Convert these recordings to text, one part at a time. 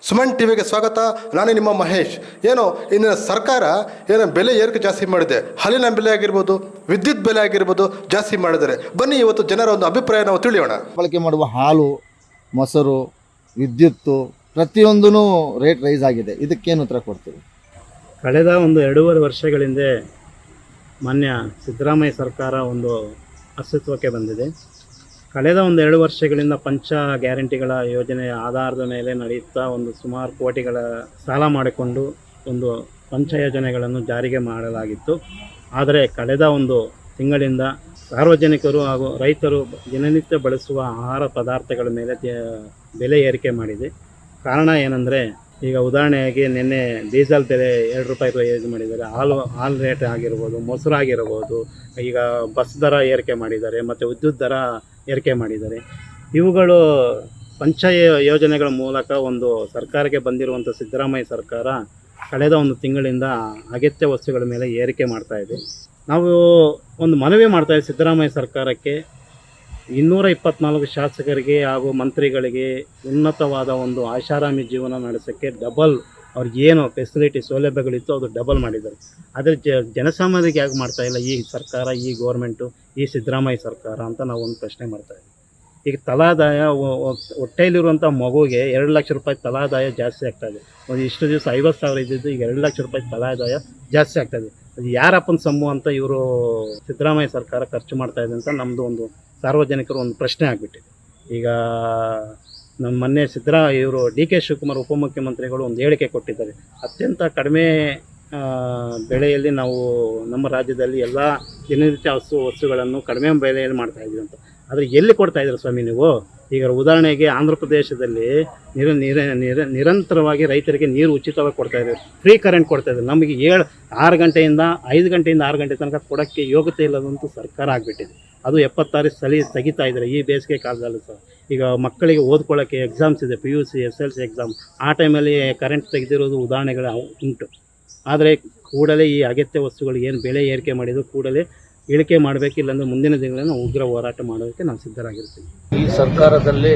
ಸುಮನ್ ಟಿವಿಗೆ ಸ್ವಾಗತ. ನಾನು ನಿಮ್ಮ ಮಹೇಶ್. ಇಂದಿನ ಸರ್ಕಾರ ಬೆಲೆ ಏರಿಕೆ ಜಾಸ್ತಿ ಮಾಡಿದೆ. ಹಾಲಿನ ಬೆಲೆ ಆಗಿರ್ಬೋದು, ವಿದ್ಯುತ್ ಬೆಲೆ ಆಗಿರ್ಬೋದು ಜಾಸ್ತಿ ಮಾಡಿದ್ದಾರೆ. ಬನ್ನಿ ಇವತ್ತು ಜನರ ಒಂದು ಅಭಿಪ್ರಾಯ ನಾವು ತಿಳಿಯೋಣ. ಬಳಕೆ ಮಾಡುವ ಹಾಲು, ಮೊಸರು, ವಿದ್ಯುತ್ತು ಪ್ರತಿಯೊಂದೂ ರೇಟ್ ರೈಸ್ ಆಗಿದೆ. ಇದಕ್ಕೇನು ಉತ್ತರ ಕೊಡ್ತೀವಿ? ಕಳೆದ 1.5 ವರ್ಷಗಳಿಂದ ಮಾನ್ಯ ಸಿದ್ದರಾಮಯ್ಯ ಸರ್ಕಾರ ಒಂದು ಅಸ್ತಿತ್ವಕ್ಕೆ ಬಂದಿದೆ. ಕಳೆದ 1.5 ವರ್ಷಗಳಿಂದ ಪಂಚ ಗ್ಯಾರಂಟಿಗಳ ಯೋಜನೆಯ ಆಧಾರದ ಮೇಲೆ ನಡೆಯುತ್ತಾ ಸುಮಾರು ಕೋಟಿಗಳ ಸಾಲ ಮಾಡಿಕೊಂಡು ಪಂಚ ಯೋಜನೆಗಳನ್ನು ಜಾರಿಗೆ ಮಾಡಲಾಗಿತ್ತು. ಆದರೆ ಕಳೆದ ತಿಂಗಳಿಂದ ಸಾರ್ವಜನಿಕರು ಹಾಗೂ ರೈತರು ದಿನನಿತ್ಯ ಬಳಸುವ ಆಹಾರ ಪದಾರ್ಥಗಳ ಮೇಲೆ ಬೆಲೆ ಏರಿಕೆ ಮಾಡಿದೆ. ಕಾರಣ ಏನಂದರೆ, ಈಗ ಉದಾಹರಣೆಯಾಗಿ ನಿನ್ನೆ ಡೀಸೆಲ್ ಬೆಲೆ 2 ರೂಪಾಯಿ ರೈಸ್ ಮಾಡಿದ್ದಾರೆ. ಹಾಲು ರೇಟ್ ಆಗಿರ್ಬೋದು, ಮೊಸರು ಆಗಿರ್ಬೋದು, ಈಗ ಬಸ್ ದರ ಏರಿಕೆ ಮಾಡಿದ್ದಾರೆ ಮತ್ತು ವಿದ್ಯುತ್ ದರ ಏರಿಕೆ ಮಾಡಿದ್ದಾರೆ. ಇವುಗಳು ಪಂಚ ಯೋಜನೆಗಳ ಮೂಲಕ ಸರ್ಕಾರಕ್ಕೆ ಬಂದಿರುವಂಥ ಸಿದ್ದರಾಮಯ್ಯ ಸರ್ಕಾರ ಕಳೆದ ತಿಂಗಳಿಂದ ಅಗತ್ಯ ವಸ್ತುಗಳ ಮೇಲೆ ಏರಿಕೆ ಮಾಡ್ತಾಯಿದೆ. ನಾವು ಮನವಿ ಮಾಡ್ತಾಯಿದ್ದೀವಿ ಸಿದ್ದರಾಮಯ್ಯ ಸರ್ಕಾರಕ್ಕೆ. 224 ಶಾಸಕರಿಗೆ ಹಾಗೂ ಮಂತ್ರಿಗಳಿಗೆ ಉನ್ನತವಾದ ಆಶಾರಾಮಿ ಜೀವನ ನಡೆಸೋಕ್ಕೆ ಡಬಲ್ ಅವ್ರಿಗೇನು ಫೆಸಿಲಿಟಿ ಸೌಲಭ್ಯಗಳಿತ್ತು ಅದು ಡಬಲ್ ಮಾಡಿದ್ದಾರೆ. ಆದರೆ ಜನಸಾಮಾನ್ಯರಿಗೆ ಯಾಕೆ ಮಾಡ್ತಾಯಿಲ್ಲ ಈ ಸರ್ಕಾರ, ಈ ಗೌರ್ಮೆಂಟು, ಈ ಸಿದ್ದರಾಮಯ್ಯ ಸರ್ಕಾರ ಅಂತ ನಾವು ಪ್ರಶ್ನೆ ಮಾಡ್ತಾಯಿದ್ದೀವಿ. ಈಗ ತಲಾದಾಯ ಹೊಟ್ಟೆಯಲ್ಲಿರುವಂಥ ಮಗುಗೆ 2 ಲಕ್ಷ ರೂಪಾಯಿ ತಲಾದಾಯ ಜಾಸ್ತಿ ಆಗ್ತಾಯಿದೆ. ಇಷ್ಟು ದಿವಸ 50,000 ಇದ್ದಿದ್ದು ಈಗ 2 ಲಕ್ಷ ರೂಪಾಯಿ ತಲಾದಾಯ ಜಾಸ್ತಿ ಆಗ್ತಾಯಿದೆ. ಅದು ಯಾರಪ್ಪನ ಸಮ್ಮು ಅಂತ ಇವರು ಸಿದ್ದರಾಮಯ್ಯ ಸರ್ಕಾರ ಖರ್ಚು ಮಾಡ್ತಾಯಿದೆ ಅಂತ ನಮ್ಮದು ಸಾರ್ವಜನಿಕರು ಪ್ರಶ್ನೆ ಆಗಿಬಿಟ್ಟಿದೆ. ಈಗ ನಮ್ಮ ಮೊನ್ನೆ ಇವರು DK ಶಿವಕುಮಾರ್ ಉಪಮುಖ್ಯಮಂತ್ರಿಗಳು ಹೇಳಿಕೆ ಕೊಟ್ಟಿದ್ದಾರೆ. ಅತ್ಯಂತ ಕಡಿಮೆ ಬೆಲೆಯಲ್ಲಿ ನಾವು ನಮ್ಮ ರಾಜ್ಯದಲ್ಲಿ ಎಲ್ಲ ದಿನನಿತ್ಯ ವಸ್ತುಗಳನ್ನು ಕಡಿಮೆ ಬೆಲೆಯಲ್ಲಿ ಮಾಡ್ತಾಯಿದ್ದೀವಿ ಅಂತ. ಆದರೆ ಎಲ್ಲಿ ಕೊಡ್ತಾಯಿದ್ರು ಸ್ವಾಮಿ ನೀವು? ಈಗ ಉದಾಹರಣೆಗೆ ಆಂಧ್ರ ಪ್ರದೇಶದಲ್ಲಿ ನಿರಂತರವಾಗಿ ರೈತರಿಗೆ ನೀರು ಉಚಿತವಾಗಿ ಕೊಡ್ತಾಯಿದ್ದಾರೆ, ಫ್ರೀ ಕರೆಂಟ್ ಕೊಡ್ತಾಯಿದ್ದಾರೆ. ನಮಗೆ 5 ಗಂಟೆಯಿಂದ 6 ಗಂಟೆ ತನಕ ಕೊಡೋಕ್ಕೆ ಯೋಗ್ಯತೆ ಇಲ್ಲದಂತೂ ಸರ್ಕಾರ ಆಗಿಬಿಟ್ಟಿದೆ. ಅದು 76 ತೆಗಿತಾ ಇದ್ದಾರೆ ಈ ಬೇಸಿಗೆ ಕಾಲದಲ್ಲೂ ಸಹ. ಈಗ ಮಕ್ಕಳಿಗೆ ಓದ್ಕೊಳ್ಳೋಕ್ಕೆ ಎಕ್ಸಾಮ್ಸ್ ಇದೆ, PUC SLC ಎಕ್ಸಾಮ್. ಆ ಟೈಮಲ್ಲಿ ಕರೆಂಟ್ ತೆಗೆದಿರೋದು ಉದಾಹರಣೆಗಳು ಉಂಟು. ಆದರೆ ಕೂಡಲೇ ಈ ಅಗತ್ಯ ವಸ್ತುಗಳು ಏನು ಬೆಲೆ ಏರಿಕೆ ಮಾಡಿದ್ರು ಕೂಡಲೇ ಇಳಿಕೆ ಮಾಡಬೇಕು, ಇಲ್ಲಾಂದರೆ ಮುಂದಿನ ದಿನಗಳನ್ನು ಉಗ್ರ ಹೋರಾಟ ಮಾಡೋದಕ್ಕೆ ನಾವು ಸಿದ್ಧರಾಗಿರ್ತೀವಿ. ಈ ಸರ್ಕಾರದಲ್ಲಿ,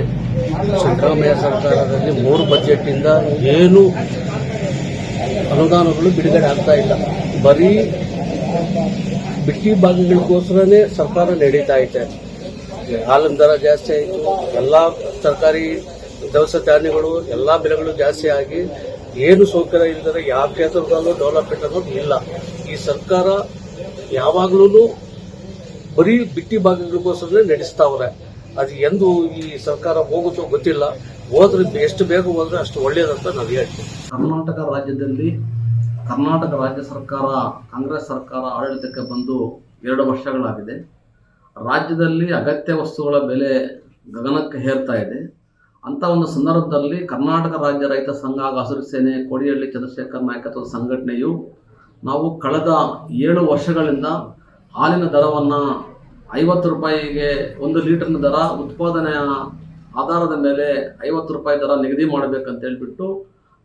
ಸಿದ್ದರಾಮಯ್ಯ ಸರ್ಕಾರದಲ್ಲಿ 3 ಬಜೆಟಿಂದ ಏನು ಅನುದಾನಗಳು ಬಿಡುಗಡೆ ಆಗ್ತಾ ಇಲ್ಲ. ಬರೀ ಬಿಟ್ಟಿ ಭಾಗಗಳಿಗೋಸ್ಕರನೇ ಸರ್ಕಾರ ನಡೀತಾ ಐತೆ. ಹಾಲಿನ ದರ ಜಾಸ್ತಿ ಆಯಿತು, ಎಲ್ಲ ಸರ್ಕಾರಿ ದವಸ ಧಾನ್ಯಗಳು ಎಲ್ಲ ಬೆಲೆಗಳು ಜಾಸ್ತಿ ಆಗಿ ಏನು ಸೌಕರ್ಯ ಇಲ್ಲದರೆ ಯಾವ ಕ್ಷೇತ್ರದಲ್ಲೂ ಡೆವಲಪ್ಮೆಂಟ್ ಅನ್ನೋದು ಇಲ್ಲ. ಈ ಸರ್ಕಾರ ಯಾವಾಗಲೂ ಬರೀ ಬಿಟ್ಟಿ ಭಾಗಗಳಿಗೋಸ್ಕರ ನಡೆಸ್ತಾವ್ರೆ. ಅದು ಎಂದು ಈ ಸರ್ಕಾರ ಹೋಗುತ್ತೋ ಗೊತ್ತಿಲ್ಲ. ಹೋದ್ರೆ ಎಷ್ಟು ಬೇಗ ಹೋದ್ರೆ ಅಷ್ಟು ಒಳ್ಳೆಯದಂತ ನಾವು ಹೇಳ್ತೀವಿ. ಕರ್ನಾಟಕ ರಾಜ್ಯದಲ್ಲಿ ಕರ್ನಾಟಕ ರಾಜ್ಯ ಸರ್ಕಾರ, ಕಾಂಗ್ರೆಸ್ ಸರ್ಕಾರ ಆಡಳಿತಕ್ಕೆ ಬಂದು 2 ವರ್ಷಗಳಾಗಿದೆ. ರಾಜ್ಯದಲ್ಲಿ ಅಗತ್ಯ ವಸ್ತುಗಳ ಬೆಲೆ ಗಗನಕ್ಕೆ ಹೇರ್ತಾ ಇದೆ. ಅಂಥ ಸಂದರ್ಭದಲ್ಲಿ ಕರ್ನಾಟಕ ರಾಜ್ಯ ರೈತ ಸಂಘ ಹಾಗೂ ಹಸಿರು ಸೇನೆ, ಕೋಡಿಹಳ್ಳಿ ಚಂದ್ರಶೇಖರ್ ನಾಯಕತ್ವದ ಸಂಘಟನೆಯು ನಾವು ಕಳೆದ 7 ವರ್ಷಗಳಿಂದ ಹಾಲಿನ ದರವನ್ನು 50 ರೂಪಾಯಿಗೆ 1 ಲೀಟರ್ನ ದರ ಉತ್ಪಾದನೆಯ ಆಧಾರದ ಮೇಲೆ 50 ರೂಪಾಯಿ ದರ ನಿಗದಿ ಮಾಡಬೇಕಂತ ಹೇಳ್ಬಿಟ್ಟು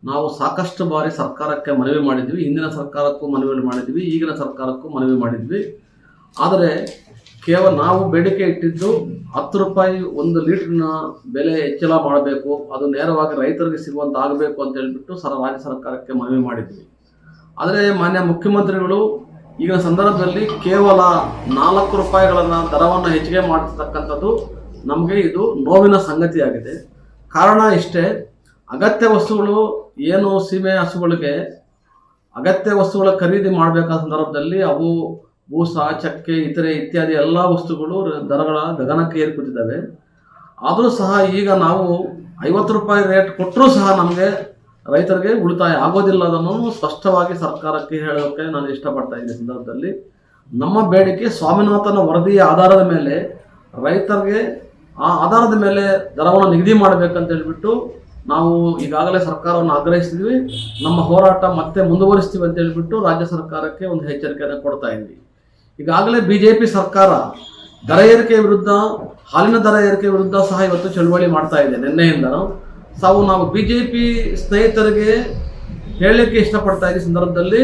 ನಾವು ಸಾಕಷ್ಟು ಬಾರಿ ಸರ್ಕಾರಕ್ಕೆ ಮನವಿ ಮಾಡಿದ್ವಿ. ಹಿಂದಿನ ಸರ್ಕಾರಕ್ಕೂ ಮನವಿ ಮಾಡಿದ್ವಿ, ಈಗಿನ ಸರ್ಕಾರಕ್ಕೂ ಮನವಿ ಮಾಡಿದ್ವಿ. ಆದರೆ ಕೇವಲ ನಾವು ಬೇಡಿಕೆ ಇಟ್ಟಿದ್ದು 10 ರೂಪಾಯಿ 1 ಲೀಟರ್ನ ಬೆಲೆ ಹೆಚ್ಚಳ ಮಾಡಬೇಕು, ಅದು ನೇರವಾಗಿ ರೈತರಿಗೆ ಸಿಗುವಂತ ಆಗಬೇಕು ಅಂತ ಹೇಳ್ಬಿಟ್ಟು ರಾಜ್ಯ ಸರ್ಕಾರಕ್ಕೆ ಮನವಿ ಮಾಡಿದ್ವಿ. ಆದರೆ ಮಾನ್ಯ ಮುಖ್ಯಮಂತ್ರಿಗಳು ಈಗಿನ ಸಂದರ್ಭದಲ್ಲಿ ಕೇವಲ 4 ರೂಪಾಯಿಗಳನ್ನು ದರವನ್ನು ಹೆಚ್ಚಿಗೆ ಮಾಡಿರ್ತಕ್ಕಂಥದ್ದು ನಮಗೆ ಇದು ನೋವಿನ ಸಂಗತಿಯಾಗಿದೆ. ಕಾರಣ ಇಷ್ಟೇ, ಅಗತ್ಯ ವಸ್ತುಗಳು ಏನು ಸೀಮೆ ಹಸುಗಳಿಗೆ ಅಗತ್ಯ ವಸ್ತುಗಳ ಖರೀದಿ ಮಾಡಬೇಕಾದ ಸಂದರ್ಭದಲ್ಲಿ ಅವು ಬೂಸ, ಚಕ್ಕೆ, ಇತರೆ ಇತ್ಯಾದಿ ಎಲ್ಲ ವಸ್ತುಗಳು ದರಗಳ ಗಗನಕ್ಕೆ ಏರ್ಪಟ್ಟಿದ್ದಾವೆ. ಆದರೂ ಸಹ ಈಗ ನಾವು 50 ರೂಪಾಯಿ ರೇಟ್ ಕೊಟ್ಟರೂ ಸಹ ನಮಗೆ ರೈತರಿಗೆ ಉಳಿತಾಯ ಆಗೋದಿಲ್ಲ. ಅದನ್ನು ಸ್ಪಷ್ಟವಾಗಿ ಸರ್ಕಾರಕ್ಕೆ ಹೇಳೋಕ್ಕೆ ನಾನು ಇಷ್ಟಪಡ್ತಾ ಇದ್ದೀನಿ. ಸಂದರ್ಭದಲ್ಲಿ ನಮ್ಮ ಬೇಡಿಕೆ ಸ್ವಾಮಿನಾಥನ್ ವರದಿಯ ಆಧಾರದ ಮೇಲೆ ರೈತರಿಗೆ ಆ ಆಧಾರದ ಮೇಲೆ ದರವನ್ನು ನಿಗದಿ ಮಾಡಬೇಕಂತ ಹೇಳ್ಬಿಟ್ಟು ನಾವು ಈಗಾಗಲೇ ಸರ್ಕಾರವನ್ನು ಆಗ್ರಹಿಸಿದ್ವಿ. ನಮ್ಮ ಹೋರಾಟ ಮತ್ತೆ ಮುಂದುವರಿಸ್ತೀವಿ ಅಂತ ಹೇಳ್ಬಿಟ್ಟು ರಾಜ್ಯ ಸರ್ಕಾರಕ್ಕೆ ಎಚ್ಚರಿಕೆಯನ್ನು ಕೊಡ್ತಾ ಇದ್ವಿ. ಈಗಾಗಲೇ BJP ಸರ್ಕಾರ ದರ ಏರಿಕೆ ವಿರುದ್ಧ, ಹಾಲಿನ ದರ ಏರಿಕೆ ವಿರುದ್ಧ ಸಹ ಇವತ್ತು ಚಳವಳಿ ಮಾಡ್ತಾ ಇದೆ. ನಿನ್ನೆಯಿಂದ ನಾವು BJP ಸ್ನೇಹಿತರಿಗೆ ಹೇಳಲಿಕ್ಕೆ ಇಷ್ಟಪಡ್ತಾ ಇದ್ದೀವಿ. ಸಂದರ್ಭದಲ್ಲಿ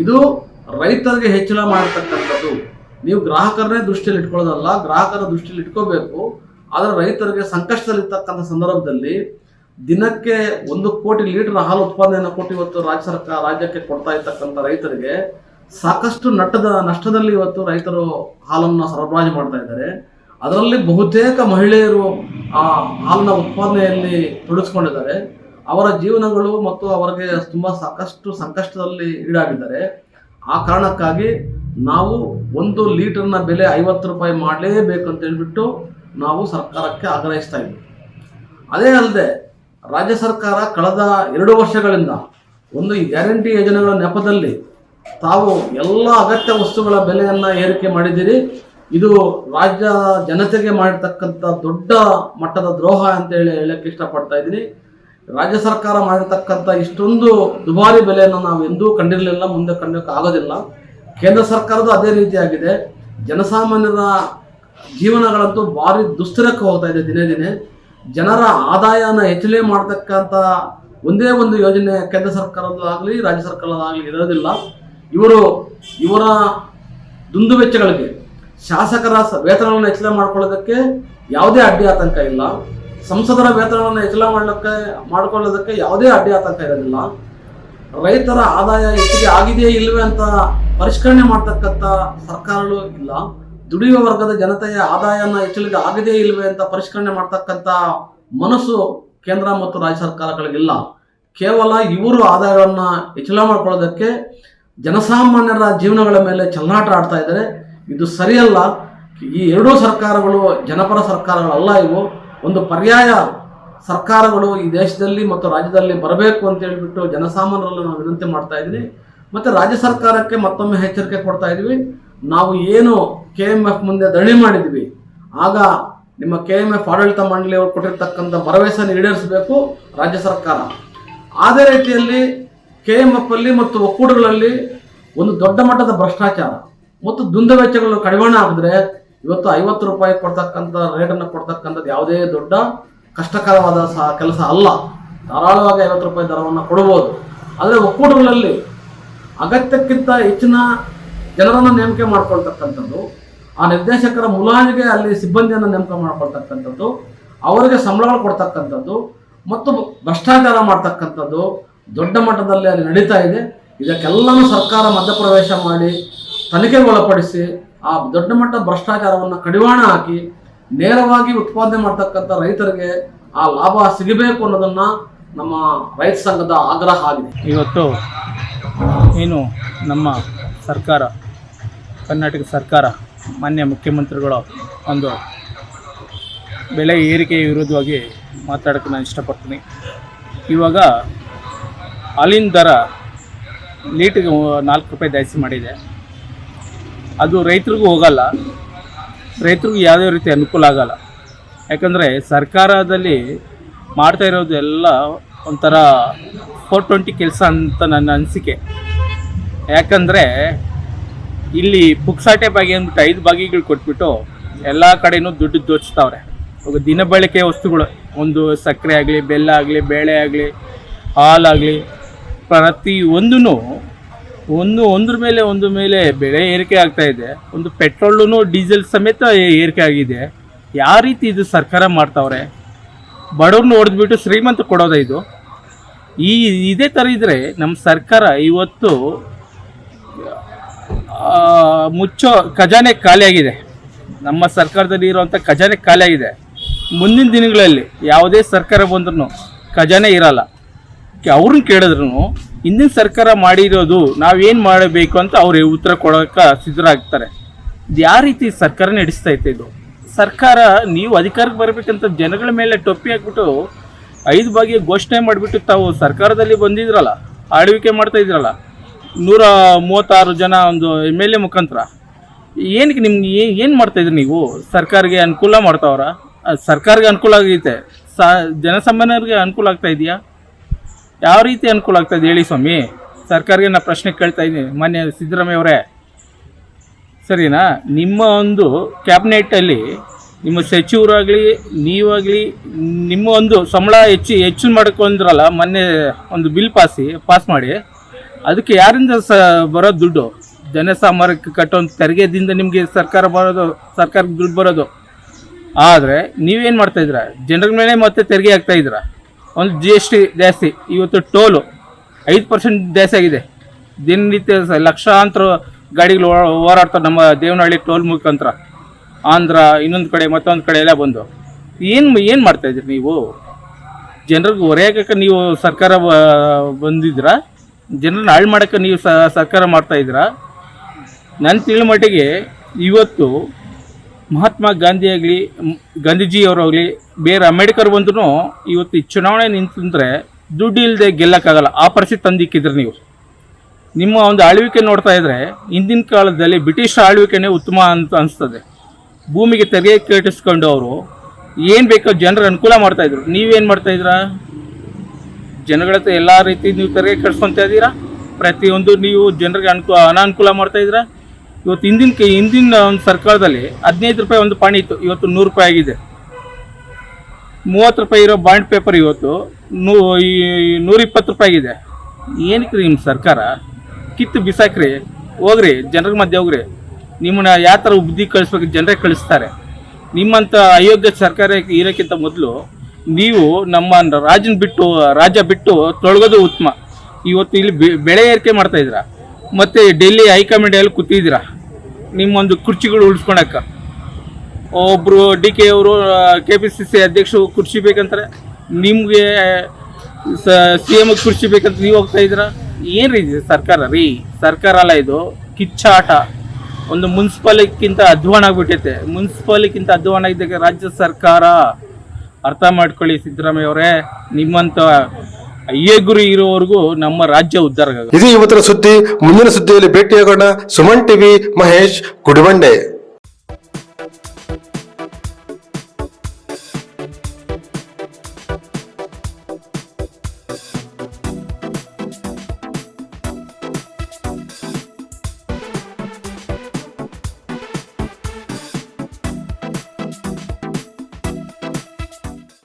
ಇದು ರೈತರಿಗೆ ಹೆಚ್ಚಳ ಮಾಡತಕ್ಕಂಥದ್ದು. ನೀವು ಗ್ರಾಹಕರನ್ನೇ ದೃಷ್ಟಿಯಲ್ಲಿ ಇಟ್ಕೊಳ್ಳೋದಲ್ಲ, ಗ್ರಾಹಕರ ದೃಷ್ಟಿಯಲ್ಲಿ ಇಟ್ಕೋಬೇಕು. ಆದರೆ ರೈತರಿಗೆ ಸಂಕಷ್ಟದಲ್ಲಿರ್ತಕ್ಕಂಥ ಸಂದರ್ಭದಲ್ಲಿ ದಿನಕ್ಕೆ 1 ಕೋಟಿ ಲೀಟರ್ ಹಾಲು ಉತ್ಪಾದನೆಯನ್ನು ಕೊಟ್ಟು ಇವತ್ತು ರಾಜ್ಯಕ್ಕೆ ಕೊಡ್ತಾ ಇರ್ತಕ್ಕಂಥ ರೈತರಿಗೆ ಸಾಕಷ್ಟು ನಷ್ಟದಲ್ಲಿ ಇವತ್ತು ರೈತರು ಹಾಲನ್ನು ಸರಬರಾಜು ಮಾಡ್ತಾ ಇದ್ದಾರೆ. ಅದರಲ್ಲಿ ಬಹುತೇಕ ಮಹಿಳೆಯರು ಆ ಹಾಲಿನ ಉತ್ಪಾದನೆಯಲ್ಲಿ ತೊಡಗಿಸ್ಕೊಂಡಿದ್ದಾರೆ. ಅವರ ಜೀವನಗಳು ಮತ್ತು ಅವರಿಗೆ ಸಾಕಷ್ಟು ಸಂಕಷ್ಟದಲ್ಲಿ ಈಡಾಗಿದ್ದಾರೆ. ಆ ಕಾರಣಕ್ಕಾಗಿ ನಾವು 1 ಲೀಟರ್ನ ಬೆಲೆ 50 ರೂಪಾಯಿ ಮಾಡಲೇಬೇಕು ಅಂತ ಹೇಳ್ಬಿಟ್ಟು ನಾವು ಸರ್ಕಾರಕ್ಕೆ ಆಗ್ರಹಿಸ್ತಾ ಇದ್ವಿ. ಅದೇ ಅಲ್ಲದೆ ರಾಜ್ಯ ಸರ್ಕಾರ ಕಳೆದ 2 ವರ್ಷಗಳಿಂದ ಈ ಗ್ಯಾರಂಟಿ ಯೋಜನೆಗಳ ನೆಪದಲ್ಲಿ ತಾವು ಎಲ್ಲ ಅಗತ್ಯ ವಸ್ತುಗಳ ಬೆಲೆಯನ್ನು ಏರಿಕೆ ಮಾಡಿದ್ದೀರಿ. ಇದು ರಾಜ್ಯ ಜನತೆಗೆ ಮಾಡಿರ್ತಕ್ಕಂಥ ದೊಡ್ಡ ಮಟ್ಟದ ದ್ರೋಹ ಅಂತ ಹೇಳಕ್ಕೆ ಇಷ್ಟಪಡ್ತಾ ಇದ್ದೀನಿ. ರಾಜ್ಯ ಸರ್ಕಾರ ಮಾಡಿರ್ತಕ್ಕಂಥ ಇಷ್ಟೊಂದು ದುಬಾರಿ ಬೆಲೆಯನ್ನು ನಾವು ಎಂದೂ ಕಂಡಿರಲಿಲ್ಲ, ಮುಂದೆ ಕಂಡಕ್ಕೆ ಆಗೋದಿಲ್ಲ. ಕೇಂದ್ರ ಸರ್ಕಾರದ ಅದೇ ರೀತಿಯಾಗಿದೆ. ಜನಸಾಮಾನ್ಯರ ಜೀವನಗಳಂತೂ ಭಾರಿ ದುಸ್ತರಕ್ಕೆ ಹೋಗ್ತಾ ಇದೆ. ದಿನೇ ದಿನೇ ಜನರ ಆದಾಯನ ಹೆಚ್ಚಳ ಮಾಡ್ತಕ್ಕಂಥ ಒಂದೇ ಒಂದು ಯೋಜನೆ ಕೇಂದ್ರ ಸರ್ಕಾರದಾಗಲಿ ರಾಜ್ಯ ಸರ್ಕಾರದಾಗಲಿ ಇರೋದಿಲ್ಲ. ಇವರ ದುಂದು ವೆಚ್ಚಗಳಿಗೆ ಶಾಸಕರ ವೇತನವನ್ನು ಹೆಚ್ಚಳ ಮಾಡ್ಕೊಳ್ಳೋದಕ್ಕೆ ಯಾವುದೇ ಅಡ್ಡಿ ಆತಂಕ ಇಲ್ಲ. ಸಂಸದರ ವೇತನವನ್ನು ಹೆಚ್ಚಳ ಮಾಡ್ಕೊಳ್ಳೋದಕ್ಕೆ ಯಾವುದೇ ಅಡ್ಡಿ ಆತಂಕ ಇರೋದಿಲ್ಲ. ರೈತರ ಆದಾಯ ಹೆಚ್ಚಿಗೆ ಆಗಿದೆಯೇ ಇಲ್ಲವೇ ಅಂತ ಪರಿಷ್ಕರಣೆ ಮಾಡ್ತಕ್ಕಂಥ ಸರ್ಕಾರಗಳು ಇಲ್ಲ. ದುಡಿಯುವ ವರ್ಗದ ಜನತೆಯ ಆದಾಯನ ಹೆಚ್ಚಳಿಗೆ ಆಗಿದೆಯೇ ಇಲ್ಲವೇ ಅಂತ ಪರಿಷ್ಕರಣೆ ಮಾಡ್ತಕ್ಕಂಥ ಮನಸ್ಸು ಕೇಂದ್ರ ಮತ್ತು ರಾಜ್ಯ ಸರ್ಕಾರಗಳಿಗಿಲ್ಲ. ಕೇವಲ ಇವರು ಆದಾಯಗಳನ್ನು ಹೆಚ್ಚಳ ಮಾಡ್ಕೊಳ್ಳೋದಕ್ಕೆ ಜನಸಾಮಾನ್ಯರ ಜೀವನಗಳ ಮೇಲೆ ಚೆಲ್ಲಾಟ ಆಡ್ತಾ ಇದ್ದಾರೆ. ಇದು ಸರಿಯಲ್ಲ. ಈ ಎರಡೂ ಸರ್ಕಾರಗಳು ಜನಪರ ಸರ್ಕಾರಗಳಲ್ಲ. ಇವು ಒಂದು ಪರ್ಯಾಯ ಸರ್ಕಾರಗಳು ಈ ದೇಶದಲ್ಲಿ ಮತ್ತು ರಾಜ್ಯದಲ್ಲಿ ಬರಬೇಕು ಅಂತ ಹೇಳ್ಬಿಟ್ಟು ಜನಸಾಮಾನ್ಯರಲ್ಲಿ ನಾವು ವಿನಂತಿ ಮಾಡ್ತಾ ಇದ್ದೀವಿ. ಮತ್ತು ರಾಜ್ಯ ಸರ್ಕಾರಕ್ಕೆ ಮತ್ತೊಮ್ಮೆ ಎಚ್ಚರಿಕೆ ಕೊಡ್ತಾ ಇದ್ವಿ. ನಾವು ಏನು KMF ಮುಂದೆ ಧರಣಿ ಮಾಡಿದ್ವಿ, ಆಗ ನಿಮ್ಮ KMF ಆಡಳಿತ ಮಂಡಳಿಯವರು ಕೊಟ್ಟಿರ್ತಕ್ಕಂಥ ಭರವಸೆಯನ್ನು ಈಡೇರಿಸಬೇಕು ರಾಜ್ಯ ಸರ್ಕಾರ. ಅದೇ ರೀತಿಯಲ್ಲಿ KMF ಅಲ್ಲಿ ಮತ್ತು ಒಕ್ಕೂಟಗಳಲ್ಲಿ ಒಂದು ದೊಡ್ಡ ಮಟ್ಟದ ಭ್ರಷ್ಟಾಚಾರ ಮತ್ತು ದುಂದು ವೆಚ್ಚಗಳು ಕಡಿವಾಣ ಆಗಿದ್ರೆ ಇವತ್ತು 50 ರೂಪಾಯಿ ಕೊಡ್ತಕ್ಕಂಥ ರೇಟನ್ನು ಕೊಡ್ತಕ್ಕಂಥದ್ದು ಯಾವುದೇ ದೊಡ್ಡ ಕಷ್ಟಕರವಾದ ಕೆಲಸ ಅಲ್ಲ. ಧಾರಾಳವಾಗಿ 50 ರೂಪಾಯಿ ದರವನ್ನು ಕೊಡಬಹುದು. ಆದರೆ ಒಕ್ಕೂಟಗಳಲ್ಲಿ ಅಗತ್ಯಕ್ಕಿಂತ ಹೆಚ್ಚಿನ ಜನರನ್ನು ನೇಮಕ ಮಾಡ್ಕೊಳ್ತಕ್ಕಂಥದ್ದು, ಆ ನಿರ್ದೇಶಕರ ಮುಲಾಜಿಗೆ ಅಲ್ಲಿ ಸಿಬ್ಬಂದಿಯನ್ನು ನೇಮಕ ಮಾಡ್ಕೊಳ್ತಕ್ಕಂಥದ್ದು, ಅವರಿಗೆ ಸಂಬಳಗಳು ಕೊಡ್ತಕ್ಕಂಥದ್ದು ಮತ್ತು ಭ್ರಷ್ಟಾಚಾರ ಮಾಡ್ತಕ್ಕಂಥದ್ದು ದೊಡ್ಡ ಮಟ್ಟದಲ್ಲಿ ಅಲ್ಲಿ ನಡೀತಾ ಇದೆ. ಇದಕ್ಕೆಲ್ಲನೂ ಸರ್ಕಾರ ಮಧ್ಯಪ್ರವೇಶ ಮಾಡಿ ತನಿಖೆಗೆ ಒಳಪಡಿಸಿ ಆ ದೊಡ್ಡ ಮಟ್ಟ ಭ್ರಷ್ಟಾಚಾರವನ್ನು ಕಡಿವಾಣ ಹಾಕಿ ನೇರವಾಗಿ ಉತ್ಪಾದನೆ ಮಾಡ್ತಕ್ಕಂಥ ರೈತರಿಗೆ ಆ ಲಾಭ ಸಿಗಬೇಕು ಅನ್ನೋದನ್ನು ನಮ್ಮ ರೈತ ಸಂಘದ ಆಗ್ರಹ ಆಗಿದೆ. ಇವತ್ತು ಏನು ನಮ್ಮ ಸರ್ಕಾರ, ಕರ್ನಾಟಕ ಸರ್ಕಾರ, ಮಾನ್ಯ ಮುಖ್ಯಮಂತ್ರಿಗಳು ಒಂದು ಬೆಲೆ ಏರಿಕೆ ವಿರುದ್ಧವಾಗಿ ಮಾತಾಡೋಕ್ಕೆ ನಾನು ಇಷ್ಟಪಡ್ತೀನಿ. ಇವಾಗ ಹಾಲಿನ ದರ ಲೀಟ್ರಿಗೆ 4 ರೂಪಾಯಿ ಜಾಸ್ತಿ ಮಾಡಿದೆ. ಅದು ರೈತರಿಗೂ ಹೋಗಲ್ಲ, ರೈತರಿಗೂ ಯಾವುದೇ ರೀತಿ ಅನುಕೂಲ ಆಗಲ್ಲ. ಯಾಕಂದರೆ ಸರ್ಕಾರದಲ್ಲಿ ಮಾಡ್ತಾ ಇರೋದು ಎಲ್ಲ ಒಂಥರ 420 ಕೆಲಸ ಅಂತ ನನ್ನ ಅನಿಸಿಕೆ. ಯಾಕಂದರೆ ಇಲ್ಲಿ ಪುಕ್ಸಾಟೆ ಬಾಗಿ ಅಂದ್ಬಿಟ್ಟು 5 ಬಾಗಿಗಳು ಕೊಟ್ಬಿಟ್ಟು ಎಲ್ಲ ಕಡೆಯೂ ದುಡ್ಡು ದೋಚ್ತಾವ್ರೆ. ದಿನಬಳಕೆ ವಸ್ತುಗಳು, ಒಂದು ಸಕ್ಕರೆ ಆಗಲಿ, ಬೆಲ್ಲ ಆಗಲಿ, ಬೇಳೆ ಆಗಲಿ, ಹಾಲಾಗಲಿ, ಪ್ರತಿಯೊಂದೂ ಒಂದ್ರ ಮೇಲೆ ಬೆಲೆ ಏರಿಕೆ ಆಗ್ತಾ ಇದೆ. ಒಂದು ಪೆಟ್ರೋಲು ಡೀಸೆಲ್ ಸಮೇತ ಏರಿಕೆ ಆಗಿದೆ. ಯಾವ ರೀತಿ ಇದು ಸರ್ಕಾರ ಮಾಡ್ತಾವ್ರೆ? ಬಡವ್ರನ್ನ ಹೊಡೆದ್ಬಿಟ್ಟು ಶ್ರೀಮಂತ ಕೊಡೋದ ಇದು? ಇದೇ ಥರ ಇದ್ದರೆ ನಮ್ಮ ಸರ್ಕಾರ ಇವತ್ತು ಮುಚ್ಚೋ ಖಜಾನೆ ಖಾಲಿಯಾಗಿದೆ. ನಮ್ಮ ಸರ್ಕಾರದಲ್ಲಿ ಇರುವಂಥ ಖಜಾನೆ ಖಾಲಿಯಾಗಿದೆ. ಮುಂದಿನ ದಿನಗಳಲ್ಲಿ ಯಾವುದೇ ಸರ್ಕಾರ ಬಂದ್ರೂ ಖಜಾನೆ ಇರಲ್ಲ. ಅವ್ರನ್ನ ಕೇಳಿದ್ರು ಹಿಂದಿನ ಸರ್ಕಾರ ಮಾಡಿರೋದು ನಾವೇನು ಮಾಡಬೇಕು ಅಂತ ಅವ್ರು ಉತ್ತರ ಕೊಡೋಕೆ ಸಿದ್ಧರಾಗ್ತಾರೆ. ಇದು ಯಾವ ರೀತಿ ಸರ್ಕಾರ ನಡೆಸ್ತಾ ಇತ್ತು? ಇದು ಸರ್ಕಾರ ನೀವು ಅಧಿಕಾರಕ್ಕೆ ಬರಬೇಕಂತ ಜನಗಳ ಮೇಲೆ ಟೊಪ್ಪಿ ಹಾಕ್ಬಿಟ್ಟು 5 ಬಾಗಿ ಘೋಷಣೆ ಮಾಡಿಬಿಟ್ಟು ತಾವು ಸರ್ಕಾರದಲ್ಲಿ ಬಂದಿದ್ರಲ್ಲ, ಆಳ್ವಿಕೆ ಮಾಡ್ತಾ ಇದ್ರಲ್ಲ, 136 ಜನ ಒಂದು MLA ಮುಖಾಂತರ. ಏನಕ್ಕೆ ನಿಮ್ಗೆ ಏನು ಮಾಡ್ತಾಯಿದ್ರಿ ನೀವು? ಸರ್ಕಾರಕ್ಕೆ ಅನುಕೂಲ ಮಾಡ್ತಾವ್ರ? ಸರ್ಕಾರಕ್ಕೆ ಅನುಕೂಲ ಆಗೈತೆ, ಜನಸಾಮಾನ್ಯರಿಗೆ ಅನುಕೂಲ ಆಗ್ತಾ ಇದೆಯಾ? ಯಾವ ರೀತಿ ಅನುಕೂಲ ಆಗ್ತಾಯಿದೆ ಹೇಳಿ ಸ್ವಾಮಿ? ಸರ್ಕಾರಕ್ಕೆ ನಾನು ಪ್ರಶ್ನೆ ಕೇಳ್ತಾ ಇದ್ದೀನಿ. ಮಾನ್ಯ ಸಿದ್ದರಾಮಯ್ಯ ಅವರೇ, ಸರಿನಾ? ನಿಮ್ಮ ಒಂದು ಕ್ಯಾಬಿನೆಟಲ್ಲಿ ನಿಮ್ಮ ಸಚಿವರಾಗಲಿ ನೀವಾಗಲಿ ನಿಮ್ಮ ಒಂದು ಸಂಬಳ ಹೆಚ್ಚು ಮಾಡ್ಕೊಂಡ್ರಲ್ಲ, ಮೊನ್ನೆ ಒಂದು ಬಿಲ್ ಪಾಸ್ ಮಾಡಿ, ಅದಕ್ಕೆ ಯಾರಿಂದ ಬರೋದು ದುಡ್ಡು? ಜನಸಾಮಾನ್ಯಕ್ಕೆ ಕಟ್ಟೋಂಥ ತೆರಿಗೆದಿಂದ ನಿಮಗೆ ಸರ್ಕಾರಕ್ಕೆ ದುಡ್ಡು ಬರೋದು. ಆದರೆ ನೀವೇನು ಮಾಡ್ತಾಯಿದ್ದೀರಾ? ಜನರ ಮೇಲೆ ಮತ್ತೆ ತೆರಿಗೆ ಹಾಕ್ತಾಯಿದ್ದೀರಾ. ಒಂದು GST ಜಾಸ್ತಿ, ಇವತ್ತು ಟೋಲು 5% ಜಾಸ್ತಿ ಆಗಿದೆ. ದಿನನಿತ್ಯ ಲಕ್ಷಾಂತರ ಗಾಡಿಗಳು ಓಡಾಡ್ತಾರೆ ನಮ್ಮ ದೇವನಹಳ್ಳಿ ಟೋಲ್ ಮುಖಾಂತರ, ಆಂಧ್ರ ಇನ್ನೊಂದು ಕಡೆ ಮತ್ತೊಂದು ಕಡೆ ಎಲ್ಲ ಬಂದು. ಏನು ಮಾಡ್ತಾಯಿದ್ರಿ ನೀವು? ಜನರಿಗೆ ಹೊರೆಯಾಗಕ್ಕೆ ನೀವು ಸರ್ಕಾರ ಬಂದಿದ್ದೀರಾ? ಜನರನ್ನ ಹಾಳು ಮಾಡೋಕ್ಕೆ ನೀವು ಸರ್ಕಾರ ಮಾಡ್ತಾಯಿದ್ದೀರಾ? ನನ್ನ ತಿಳಿದ ಮಟ್ಟಿಗೆ ಇವತ್ತು ಮಹಾತ್ಮ ಗಾಂಧಿ ಆಗಲಿ, ಗಾಂಧೀಜಿಯವರಾಗಲಿ, ಬೇರೆ ಅಂಬೇಡ್ಕರ್ ಬಂದರೂ ಇವತ್ತು ಈ ಚುನಾವಣೆ ನಿಂತಂದರೆ ದುಡ್ಡು ಇಲ್ಲದೆ ಗೆಲ್ಲಕ್ಕಾಗಲ್ಲ. ಆ ಪರಿಸ್ಥಿತಿ ತಂದಿಕ್ಕಿದ್ರಿ ನೀವು. ನಿಮ್ಮ ಒಂದು ಆಳ್ವಿಕೆ ನೋಡ್ತಾ ಇದ್ದರೆ ಹಿಂದಿನ ಕಾಲದಲ್ಲಿ ಬ್ರಿಟಿಷ್ ಆಳ್ವಿಕೆನೇ ಉತ್ತಮ ಅಂತ ಅನಿಸ್ತದೆ. ಭೂಮಿಗೆ ತೆರಿಗೆ ಕಟ್ಟಿಸ್ಕೊಂಡು ಅವರು ಏನು ಬೇಕೋ ಜನರ ಅನುಕೂಲ ಮಾಡ್ತಾಯಿದ್ರು. ನೀವೇನು ಮಾಡ್ತಾಯಿದ್ದೀರಾ? ಜನಗಳ ಹತ್ರ ಎಲ್ಲ ರೀತಿ ನೀವು ತೆರಿಗೆ ಕಟ್ಸ್ಕೊತಾ ಇದ್ದೀರಾ. ಪ್ರತಿಯೊಂದು ನೀವು ಜನರಿಗೆ ಅನಾನುಕೂಲ ಮಾಡ್ತಾಯಿದ್ದೀರಾ. ಇವತ್ತು ಹಿಂದಿನ ಒಂದು ಸರ್ಕಾರದಲ್ಲಿ 15 ರೂಪಾಯಿ ಒಂದು ಪಾಣಿ ಇತ್ತು, ಇವತ್ತು 100 ರೂಪಾಯಿ ಆಗಿದೆ. 30 ರೂಪಾಯಿ ಇರೋ ಬಾಂಡ್ ಪೇಪರ್ ಇವತ್ತು 120 ರೂಪಾಯಿ ಆಗಿದೆ. ಏನಕ್ಕೆ ರೀ ನಿಮ್ಮ ಸರ್ಕಾರ? ಕಿತ್ತು ಬಿಸಾಕ್ರಿ, ಹೋಗ್ರಿ, ಜನರ ಮಧ್ಯೆ ಹೋಗ್ರಿ. ನಿಮ್ಮನ್ನ ಯಾವ ಥರ ಬುದ್ಧಿ ಕಳಿಸ್ಬೇಕು ಜನರೇ ಕಳಿಸ್ತಾರೆ. ನಿಮ್ಮಂಥ ಅಯೋಗ್ಯ ಸರ್ಕಾರ ಇರೋಕ್ಕಿಂತ ಮೊದಲು ನೀವು ನಮ್ಮ ರಾಜ್ಯ ಬಿಟ್ಟು ತೊಳಗೋದು ಉತ್ತಮ. ಇವತ್ತು ಇಲ್ಲಿ ಬೆಳೆ ಏರಿಕೆ ಮಾಡ್ತಾಯಿದ್ದೀರಾ, ಮತ್ತು ಡೆಲ್ಲಿ ಹೈಕಮಾಂಡಲ್ಲಿ ಕೂತಿದ್ದೀರಾ ನಿಮ್ಮೊಂದು ಕುರ್ಚಿಗಳು ಉಳಿಸ್ಕೊಳಕ್ಕೆ. ಒಬ್ಬರು DK ಅವರು KPCC ಅಧ್ಯಕ್ಷರು ಕುರ್ಚಿ ಬೇಕಂತಾರೆ, ನಿಮಗೆ CM ಕುರ್ಚಿ ಬೇಕಂತ ನೀವು ಹೋಗ್ತಾ ಇದ್ದೀರಾ. ಏನು ರೀ ಸರ್ಕಾರ ರೀ? ಸರ್ಕಾರ ಅಲ್ಲ ಇದು, ಕಿಚ್ಚಾಟ. ಒಂದು ಮುನ್ಸಿಪಾಲಿಕ್ಕಿಂತ ಅಧ್ವಾನ ಆಗ್ಬಿಟ್ಟೈತೆ. ಮುನ್ಸಿಪಾಲಿಕ್ಕಿಂತ ಅಧ್ವಾನ ಇದ್ದಾಗ ರಾಜ್ಯ ಸರ್ಕಾರ. ಅರ್ಥ ಮಾಡ್ಕೊಳ್ಳಿ ಸಿದ್ದರಾಮಯ್ಯ ಅವರೇ, ನಿಮ್ಮಂಥ ಗುರಿ ಇರೋವರೆಗೂ ನಮ್ಮ ರಾಜ್ಯ ಉದ್ಧಾರ ಆಗುತ್ತೆ. ಇದು ಇವತ್ತಿನ ಸುದ್ದಿ. ಮುಂದಿನ ಸುದ್ದಿಯಲ್ಲಿ ಭೇಟಿಯಾಗೋಣ. ಸುಮನ್ TV, ಮಹೇಶ್ ಗುಡಿಬಂಡೆ.